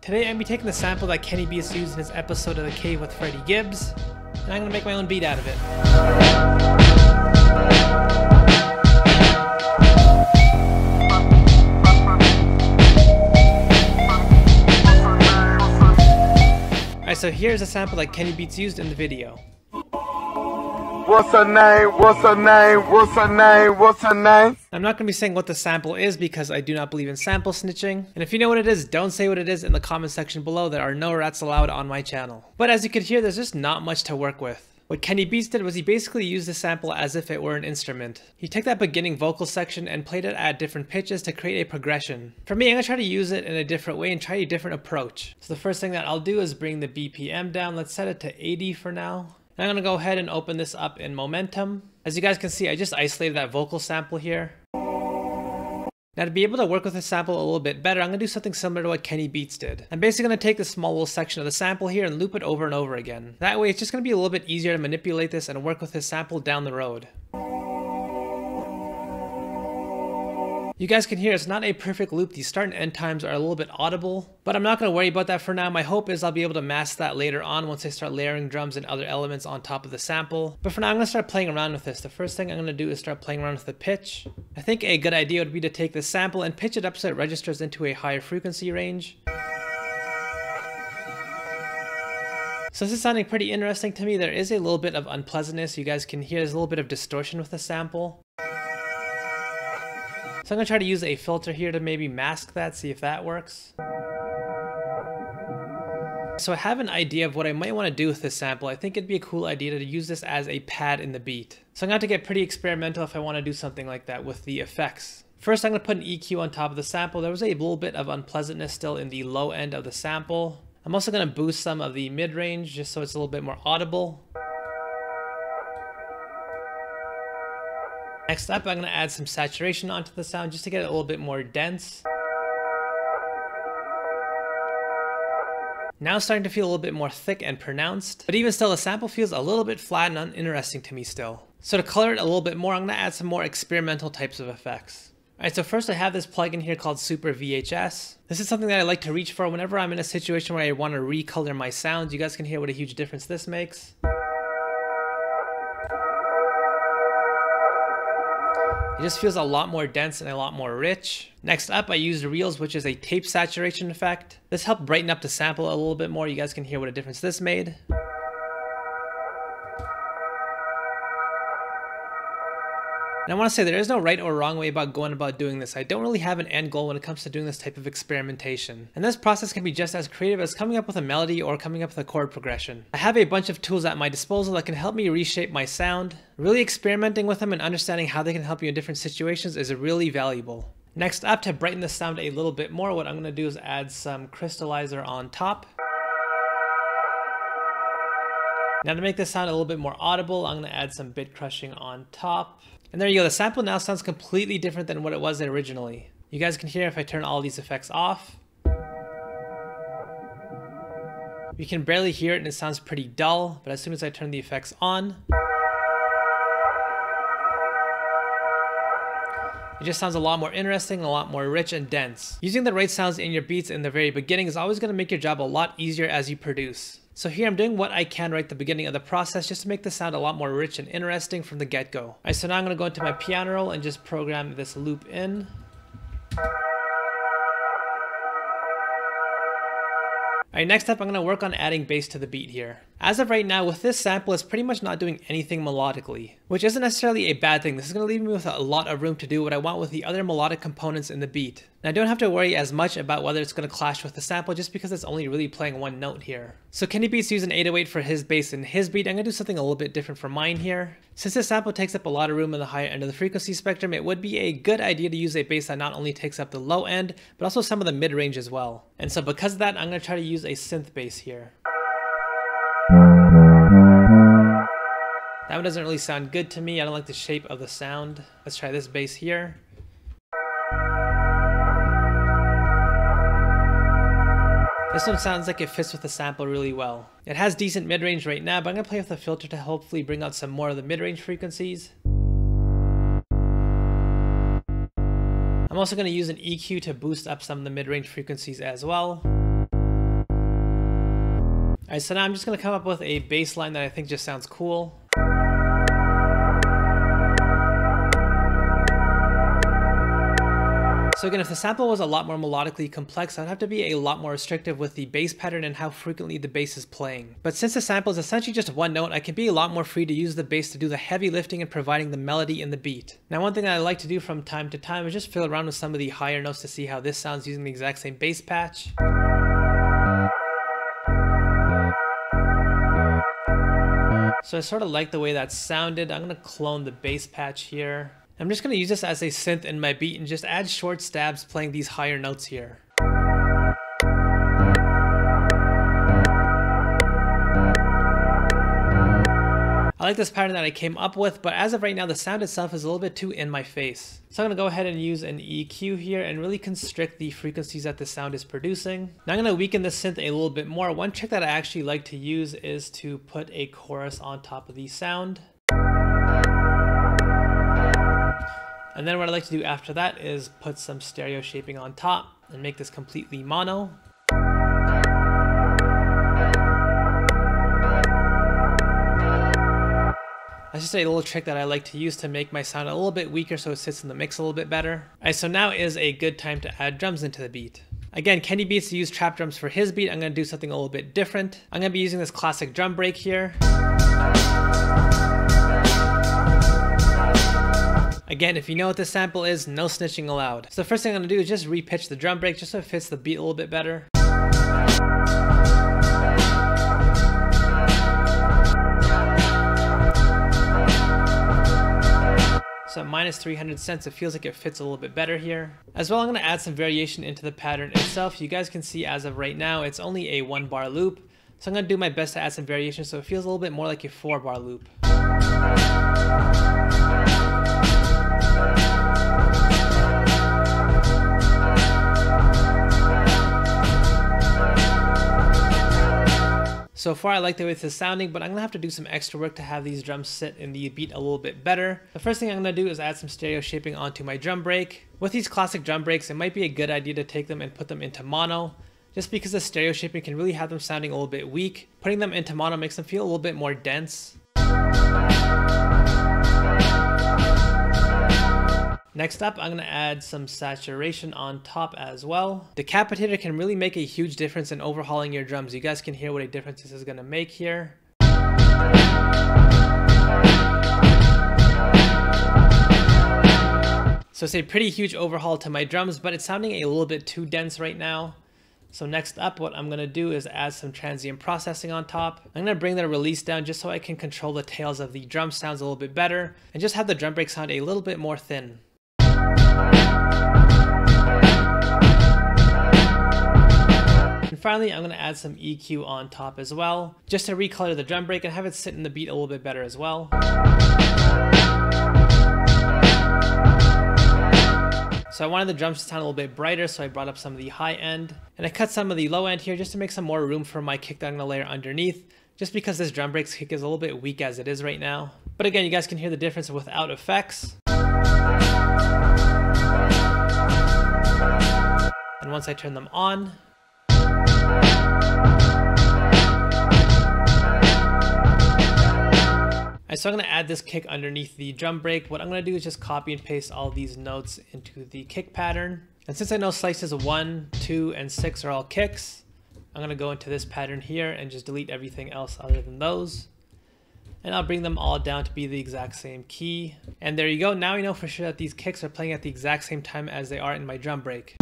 Today I'm going to be taking the sample that Kenny Beats used in his episode of The Cave with Freddie Gibbs, and I'm going to make my own beat out of it. Alright, so here's a sample that Kenny Beats used in the video. What's her name? What's her name? What's her name? What's her name? I'm not going to be saying what the sample is because I do not believe in sample snitching. And if you know what it is, don't say what it is in the comment section below. There are no rats allowed on my channel. But as you can hear, there's just not much to work with. What Kenny Beats did was he basically used the sample as if it were an instrument. He took that beginning vocal section and played it at different pitches to create a progression. For me, I'm going to try to use it in a different way and try a different approach. So the first thing that I'll do is bring the BPM down. Let's set it to 80 for now. I'm going to go ahead and open this up in Momentum. As you guys can see, I just isolated that vocal sample here. Now to be able to work with the sample a little bit better, I'm going to do something similar to what Kenny Beats did. I'm basically going to take this small little section of the sample here and loop it over and over again. That way it's just going to be a little bit easier to manipulate this and work with this sample down the road. You guys can hear it's not a perfect loop. These start and end times are a little bit audible, but I'm not going to worry about that for now. My hope is I'll be able to mask that later on once I start layering drums and other elements on top of the sample. But for now, I'm going to start playing around with this. The first thing I'm going to do is start playing around with the pitch. I think a good idea would be to take the sample and pitch it up so it registers into a higher frequency range. So this is sounding pretty interesting to me. There is a little bit of unpleasantness. You guys can hear there's a little bit of distortion with the sample. So I'm going to try to use a filter here to maybe mask that, see if that works. So I have an idea of what I might want to do with this sample. I think it'd be a cool idea to use this as a pad in the beat. So I'm going to have to get pretty experimental if I want to do something like that with the effects. First, I'm going to put an EQ on top of the sample. There was a little bit of unpleasantness still in the low end of the sample. I'm also going to boost some of the mid-range just so it's a little bit more audible. Next up, I'm going to add some saturation onto the sound just to get it a little bit more dense. Now it's starting to feel a little bit more thick and pronounced, but even still the sample feels a little bit flat and uninteresting to me still. So to color it a little bit more, I'm going to add some more experimental types of effects. Alright, so first I have this plugin here called Super VHS. This is something that I like to reach for whenever I'm in a situation where I want to recolor my sounds. You guys can hear what a huge difference this makes. It just feels a lot more dense and a lot more rich. Next up, I used Reels, which is a tape saturation effect. This helped brighten up the sample a little bit more. You guys can hear what a difference this made. And I want to say there is no right or wrong way about going about doing this. I don't really have an end goal when it comes to doing this type of experimentation. And this process can be just as creative as coming up with a melody or coming up with a chord progression. I have a bunch of tools at my disposal that can help me reshape my sound. Really experimenting with them and understanding how they can help you in different situations is really valuable. Next up, to brighten the sound a little bit more, what I'm going to do is add some crystallizer on top. Now to make this sound a little bit more audible, I'm going to add some bit crushing on top. And there you go, the sample now sounds completely different than what it was originally. You guys can hear if I turn all these effects off. You can barely hear it and it sounds pretty dull, but as soon as I turn the effects on, it just sounds a lot more interesting, a lot more rich and dense. Using the right sounds in your beats in the very beginning is always going to make your job a lot easier as you produce. So here I'm doing what I can right at the beginning of the process just to make the sound a lot more rich and interesting from the get-go. Alright, so now I'm going to go into my piano roll and just program this loop in. Alright, next up I'm going to work on adding bass to the beat here. As of right now, with this sample, it's pretty much not doing anything melodically, which isn't necessarily a bad thing. This is going to leave me with a lot of room to do what I want with the other melodic components in the beat. And I don't have to worry as much about whether it's going to clash with the sample just because it's only really playing one note here. So Kenny Beats used an 808 for his bass in his beat. I'm going to do something a little bit different for mine here. Since this sample takes up a lot of room in the higher end of the frequency spectrum, it would be a good idea to use a bass that not only takes up the low end, but also some of the mid-range as well. And so because of that, I'm going to try to use a synth bass here. That one doesn't really sound good to me. I don't like the shape of the sound. Let's try this bass here. This one sounds like it fits with the sample really well. It has decent mid-range right now, but I'm going to play with a filter to hopefully bring out some more of the mid-range frequencies. I'm also going to use an EQ to boost up some of the mid-range frequencies as well. Alright, so now I'm just going to come up with a bass line that I think just sounds cool. So again, if the sample was a lot more melodically complex, I'd have to be a lot more restrictive with the bass pattern and how frequently the bass is playing. But since the sample is essentially just one note, I can be a lot more free to use the bass to do the heavy lifting and providing the melody in the beat. Now, one thing that I like to do from time to time is just fiddle around with some of the higher notes to see how this sounds using the exact same bass patch. So I sort of like the way that sounded. I'm going to clone the bass patch here. I'm just going to use this as a synth in my beat and just add short stabs playing these higher notes here. I like this pattern that I came up with, but as of right now, the sound itself is a little bit too in my face. So I'm going to go ahead and use an EQ here and really constrict the frequencies that the sound is producing. Now I'm going to weaken this synth a little bit more. One trick that I actually like to use is to put a chorus on top of the sound. And then what I like to do after that is put some stereo shaping on top and make this completely mono. That's just a little trick that I like to use to make my sound a little bit weaker so it sits in the mix a little bit better. Alright, so now is a good time to add drums into the beat. Again, Kenny Beats used trap drums for his beat. I'm going to do something a little bit different. I'm going to be using this classic drum break here. Again, if you know what this sample is, no snitching allowed. So the first thing I'm going to do is just repitch the drum break just so it fits the beat a little bit better. So at minus 300 cents, it feels like it fits a little bit better here. As well, I'm going to add some variation into the pattern itself. You guys can see as of right now, it's only a 1-bar loop. So I'm going to do my best to add some variation so it feels a little bit more like a 4-bar loop. So far I like the way this is sounding, but I'm going to have to do some extra work to have these drums sit in the beat a little bit better. The first thing I'm going to do is add some stereo shaping onto my drum break. With these classic drum breaks, it might be a good idea to take them and put them into mono, just because the stereo shaping can really have them sounding a little bit weak. Putting them into mono makes them feel a little bit more dense. Next up, I'm going to add some saturation on top as well. Decapitator can really make a huge difference in overhauling your drums. You guys can hear what a difference this is going to make here. So it's a pretty huge overhaul to my drums, but it's sounding a little bit too dense right now. So next up, what I'm going to do is add some transient processing on top. I'm going to bring the release down just so I can control the tails of the drum sounds a little bit better and just have the drum break sound a little bit more thin. And finally, I'm going to add some EQ on top as well, just to recolor the drum break and have it sit in the beat a little bit better as well. So I wanted the drums to sound a little bit brighter, so I brought up some of the high end, and I cut some of the low end here just to make some more room for my kick that I'm going to layer underneath, just because this drum break's kick is a little bit weak as it is right now. But again, you guys can hear the difference without effects. And once I turn them on, so I'm going to add this kick underneath the drum break. What I'm going to do is just copy and paste all these notes into the kick pattern. And since I know slices 1, 2, and 6 are all kicks, I'm going to go into this pattern here and just delete everything else other than those. And I'll bring them all down to be the exact same key. And there you go. Now we know for sure that these kicks are playing at the exact same time as they are in my drum break.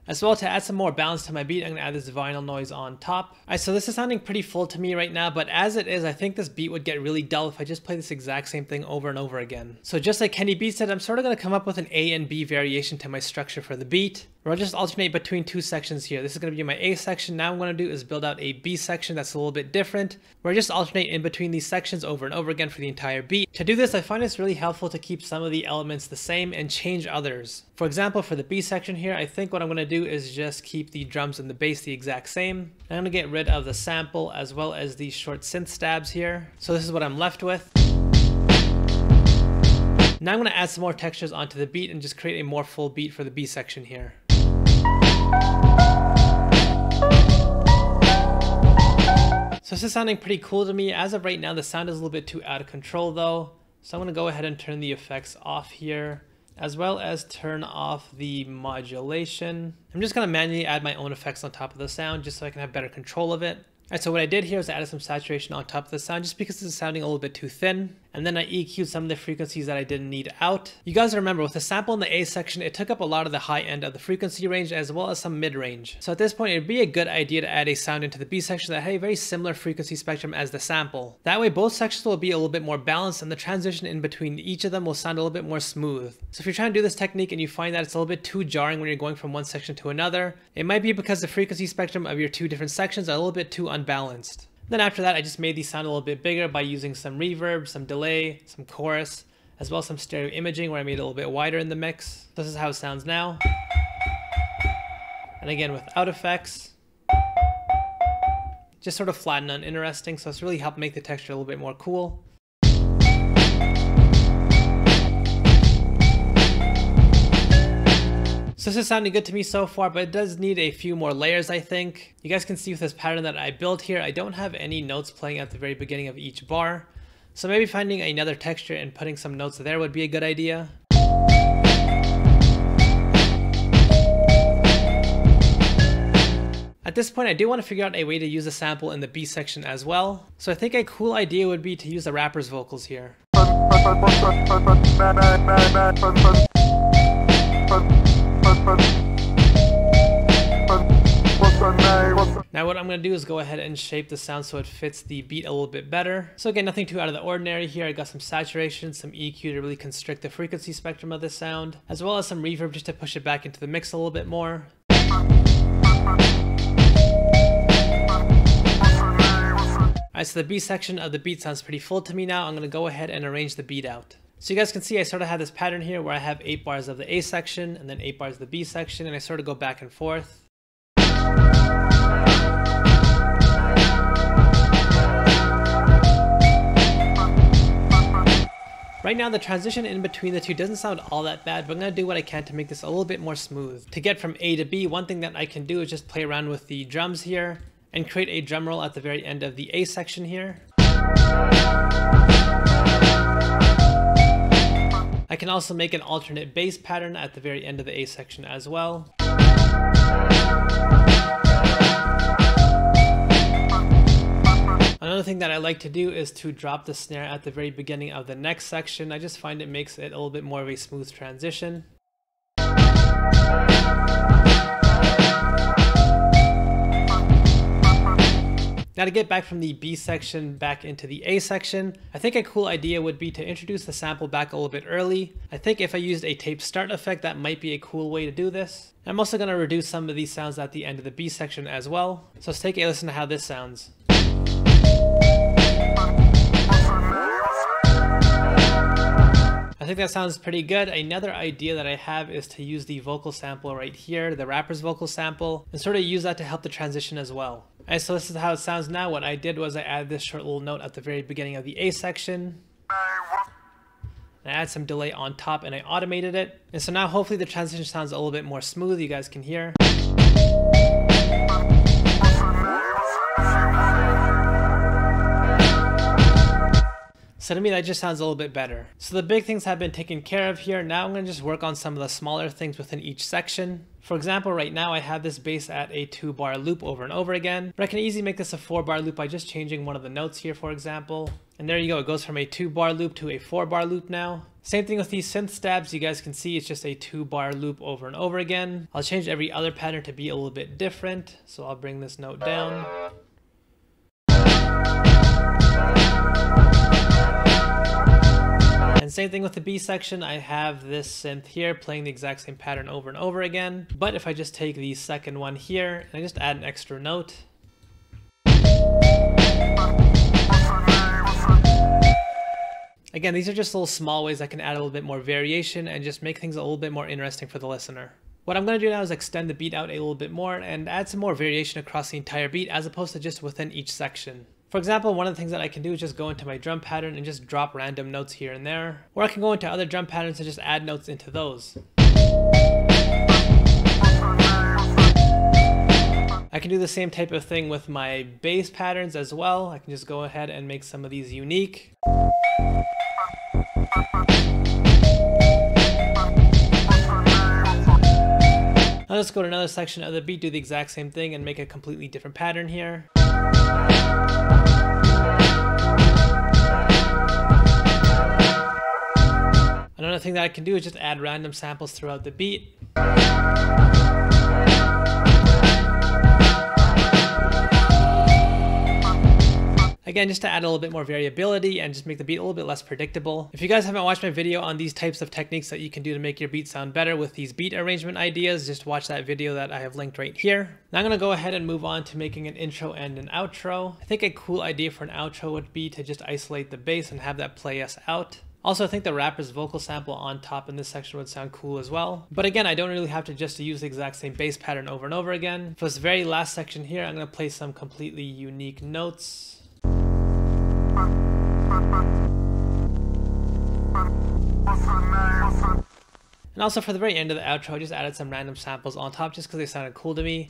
As well, to add some more balance to my beat, I'm going to add this vinyl noise on top. Alright, so this is sounding pretty full to me right now, but as it is, I think this beat would get really dull if I just play this exact same thing over and over again. So just like Kenny B said, I'm sort of going to come up with an A and B variation to my structure for the beat, where I'll just alternate between two sections here. This is going to be my A section. Now what I'm going to do is build out a B section that's a little bit different, where I just alternate in between these sections over and over again for the entire beat. To do this, I find it's really helpful to keep some of the elements the same and change others. For example, for the B section here, I think what I'm going to do is just keep the drums and the bass the exact same. I'm going to get rid of the sample as well as these short synth stabs here. So this is what I'm left with. Now I'm going to add some more textures onto the beat and just create a more full beat for the B section here. So this is sounding pretty cool to me. As of right now, the sound is a little bit too out of control though. So I'm going to go ahead and turn the effects off here, as well as turn off the modulation. I'm just going to manually add my own effects on top of the sound just so I can have better control of it. Alright, so what I did here is I added some saturation on top of the sound just because it's sounding a little bit too thin. And then I EQ'd some of the frequencies that I didn't need out. You guys remember, with the sample in the A section, it took up a lot of the high end of the frequency range as well as some mid range. So at this point, it'd be a good idea to add a sound into the B section that had a very similar frequency spectrum as the sample. That way, both sections will be a little bit more balanced and the transition in between each of them will sound a little bit more smooth. So if you're trying to do this technique and you find that it's a little bit too jarring when you're going from one section to another, it might be because the frequency spectrum of your two different sections are a little bit too unbalanced. Then after that, I just made these sound a little bit bigger by using some reverb, some delay, some chorus, as well as some stereo imaging where I made it a little bit wider in the mix. This is how it sounds now. And again, without effects, just sort of flat and uninteresting. So it's really helped make the texture a little bit more cool. So this is sounding good to me so far, but it does need a few more layers, I think. You guys can see with this pattern that I built here, I don't have any notes playing at the very beginning of each bar. So maybe finding another texture and putting some notes there would be a good idea. At this point, I do want to figure out a way to use a sample in the B section as well. So I think a cool idea would be to use the rapper's vocals here. Now what I'm going to do is go ahead and shape the sound so it fits the beat a little bit better. So again, nothing too out of the ordinary here. I got some saturation, some EQ to really constrict the frequency spectrum of this sound, as well as some reverb just to push it back into the mix a little bit more. Alright, so the B section of the beat sounds pretty full to me now. I'm going to go ahead and arrange the beat out. So you guys can see I sort of have this pattern here where I have 8 bars of the A section and then 8 bars of the B section, and I sort of go back and forth. Right now, the transition in between the two doesn't sound all that bad, but I'm going to do what I can to make this a little bit more smooth. To get from A to B, one thing that I can do is just play around with the drums here and create a drum roll at the very end of the A section here. I can also make an alternate bass pattern at the very end of the A section as well. Another thing that I like to do is to drop the snare at the very beginning of the next section. I just find it makes it a little bit more of a smooth transition. Now to get back from the B section back into the A section, I think a cool idea would be to introduce the sample back a little bit early. I think if I used a tape start effect, that might be a cool way to do this. I'm also going to reduce some of these sounds at the end of the B section as well. So let's take a listen to how this sounds. I think that sounds pretty good. Another idea that I have is to use the vocal sample right here, the rapper's vocal sample, and sort of use that to help the transition as well. Alright, so this is how it sounds now. What I did was I added this short little note at the very beginning of the A section. And I add some delay on top and I automated it. And so now hopefully the transition sounds a little bit more smooth, you guys can hear. So to me, that just sounds a little bit better. So the big things have been taken care of here. Now I'm going to just work on some of the smaller things within each section. For example, right now I have this bass at a 2-bar loop over and over again, but I can easily make this a 4-bar loop by just changing one of the notes here, for example. And there you go, it goes from a 2-bar loop to a 4-bar loop now. Same thing with these synth stabs, you guys can see it's just a 2-bar loop over and over again. I'll change every other pattern to be a little bit different, so I'll bring this note down. And same thing with the B section, I have this synth here playing the exact same pattern over and over again. But if I just take the second one here and I just add an extra note. Again, these are just little small ways I can add a little bit more variation and just make things a little bit more interesting for the listener. What I'm going to do now is extend the beat out a little bit more and add some more variation across the entire beat as opposed to just within each section. For example, one of the things that I can do is just go into my drum pattern and just drop random notes here and there. Or I can go into other drum patterns and just add notes into those. can do the same type of thing with my bass patterns as well. I can just go ahead and make some of these unique. Now let's go to another section of the beat, do the exact same thing and make a completely different pattern here. Another thing that I can do is just add random samples throughout the beat. Again, just to add a little bit more variability and just make the beat a little bit less predictable. If you guys haven't watched my video on these types of techniques that you can do to make your beat sound better with these beat arrangement ideas, just watch that video that I have linked right here. Now I'm going to go ahead and move on to making an intro and an outro. I think a cool idea for an outro would be to just isolate the bass and have that play us out. Also, I think the rapper's vocal sample on top in this section would sound cool as well. But again, I don't really have to just use the exact same bass pattern over and over again. For this very last section here, I'm going to play some completely unique notes. And also for the very end of the outro, I just added some random samples on top just because they sounded cool to me.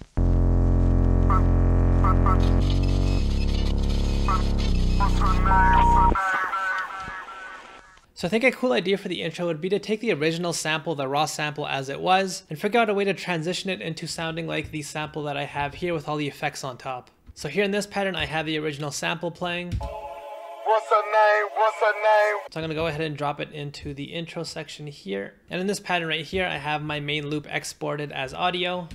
So I think a cool idea for the intro would be to take the original sample, the raw sample as it was, and figure out a way to transition it into sounding like the sample that I have here with all the effects on top. So here in this pattern, I have the original sample playing. What's her name? What's her name? So I'm going to go ahead and drop it into the intro section here. And in this pattern right here, I have my main loop exported as audio.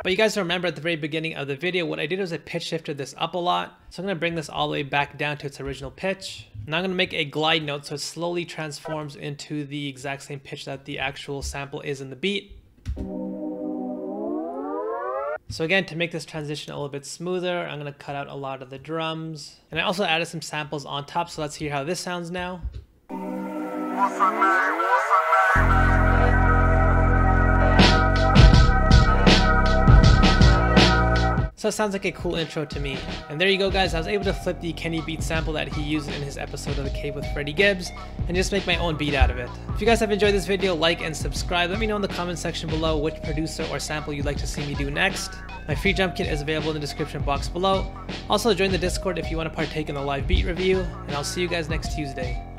But you guys remember at the very beginning of the video, what I did was I pitch shifted this up a lot. So I'm going to bring this all the way back down to its original pitch. Now I'm going to make a glide note so it slowly transforms into the exact same pitch that the actual sample is in the beat. So again, to make this transition a little bit smoother, I'm going to cut out a lot of the drums. And I also added some samples on top, so let's hear how this sounds now. What's her name? What's her name? So it sounds like a cool intro to me. And there you go guys, I was able to flip the Kenny Beat sample that he used in his episode of The Cave with Freddie Gibbs and just make my own beat out of it. If you guys have enjoyed this video, like and subscribe. Let me know in the comment section below which producer or sample you'd like to see me do next. My free drum kit is available in the description box below. Also join the Discord if you want to partake in the live beat review, and I'll see you guys next Tuesday.